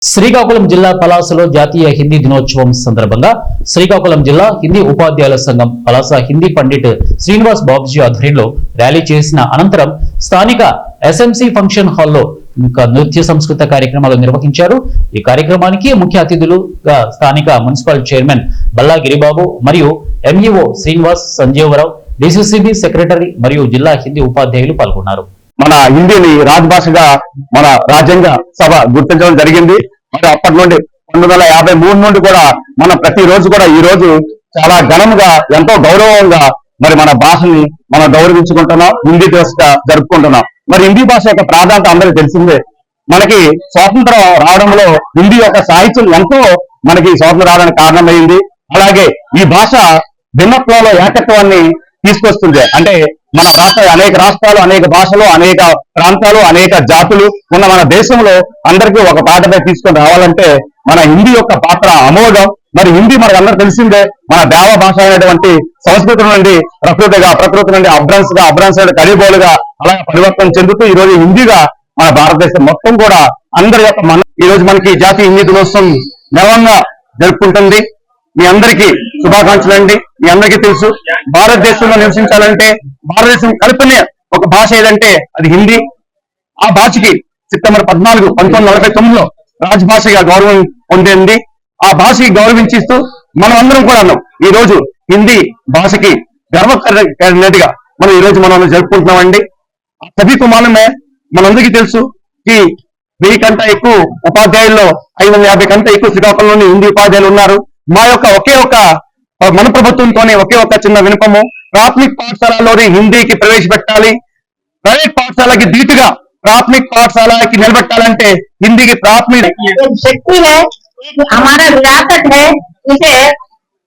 శ్రీకాకుళం జిల్లా పలాసలో జాతీయ హిందీ దినోత్సవం సందర్భంగా శ్రీకాకుళం జిల్లా హిందీ ఉపాధ్యాయుల సంఘం పలాస హిందీ పండిట్ శ్రీనివాస్ బాబుజీ ఆధ్వర్యంలో ర్యాలీ చేసిన అనంతరం స్థానిక ఎస్ఎంసీ ఫంక్షన్ హాల్లో నృత్య సంస్కృత కార్యక్రమాలు నిర్వహించారు. ఈ కార్యక్రమానికి ముఖ్య అతిథులుగా స్థానిక మున్సిపల్ చైర్మన్ బల్లా గిరిబాబు మరియు MEO Srinivas Sanjeeva Rao, DCCB secretary మరియు జిల్లా హిందీ ఉపాధ్యాయులు పాల్గొన్నారు. మన హిందీని రాజభాషగా మన రాజ్యాంగ సభ గుర్తించడం జరిగింది. మరి అప్పటి నుండి 1953 నుండి కూడా మనం ప్రతిరోజు కూడా ఈ రోజు చాలా ఘనంగా ఎంతో గౌరవంగా మరి మన భాషని మనం గౌరవించుకుంటున్నాం, హిందీ దివస్గా జరుపుకుంటున్నాం. మరి హిందీ భాష యొక్క ప్రాధాన్యత అందరికీ తెలిసిందే. మనకి స్వాతంత్రం రావడంలో హిందీ యొక్క సాహిత్యం ఎంతో మనకి స్వాతంత్రం రావడానికి కారణమైంది. అలాగే ఈ భాష భిన్నత్వంలో ఏకత్వాన్ని తీసుకొస్తుంది. అంటే మన భాష అనేక రాష్ట్రాలు, అనేక భాషలు, అనేక ప్రాంతాలు, అనేక జాతులు ఉన్న మన దేశంలో అందరికీ ఒక పాటపై తీసుకొని రావాలంటే మన హిందీ యొక్క పాత్ర అమోఘం. మరి హిందీ మనకు అందరూ తెలిసిందే. మన దేవ భాష అయినటువంటి సంస్కృతి నుండి ప్రకృతి నుండి అభ్రంశ కలిబోలుగా అలాగే పరివర్తన చెందుతూ ఈ రోజు హిందీగా మన భారతదేశం మొత్తం కూడా అందరి యొక్క ఈ రోజు మనకి జాతీయ హిందీ దినోత్సవం ఘనంగా జరుపుకుంటుంది. మీ అందరికీ శుభాకాంక్షలు అండి. మీ అందరికీ తెలుసు, భారతదేశంలో నివసించాలంటే భారతదేశం కలిపిన ఒక భాష ఏదంటే అది హిందీ. ఆ భాషకి సెప్టెంబర్ 14, 1949లో రాజభాషగా గౌరవం పొందింది. ఆ భాషకి గౌరవించిస్తూ మనం అందరం కూడా అన్నాం ఈ రోజు హిందీ భాషకి గర్వకారణగా మనం ఈ రోజు మనం జరుపుకుంటున్నామండి. సభీకు మానమే మనందరికీ తెలుసు ఈ 1000 కంటే ఎక్కువ ఉపాధ్యాయుల్లో 550 కంటే ఎక్కువ శ్రీకాకుళంలోని హిందీ ఉపాధ్యాయులు ఉన్నారు. మా యొక్క మన ప్రభుత్వంతోనే ఒకే ఒక చిన్న వినపము, ప్రాథమిక పాఠశాలలోని హిందీకి ప్రవేశపెట్టాలి. ప్రైవేట్ పాఠశాలకి ధీటుగా ప్రాథమిక పాఠశాలకి నిలబెట్టాలంటే हिंदी प्राथमिक शक्ति है, हमारा विरासत है. इसे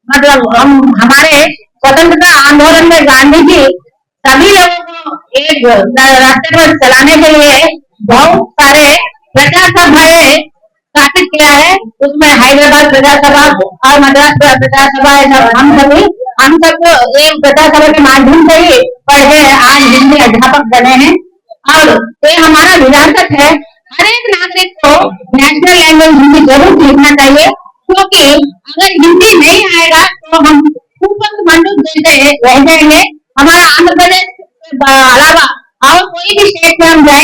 मतलब हम हमारे स्वतंत्रता आंदोलन में गांधी जी सभी लोगों को एक रास्ते पर चलाने के लिए बहुत सारे प्रजा सभाएं स्थापित किया है. उसमें हैदराबाद प्रजा सभा और मद्रास प्रजा सभा हम सबको एक प्रजा सभा के माध्यम से ही पढ़े आज हिंदी अध्यापक बने हैं. और ये हमारा विरासत है. हर एक नागरिक को नेशनल लैंग्वेज हिंदी जरूर सीखना चाहिए, क्योंकि अगर हिंदी नहीं आएगा तो हम कुपंथ मंडूक जैसे रह जाएंगे. हमारा आंध्र प्रदेश के अलावा और कोई भी स्टेट में हम जाए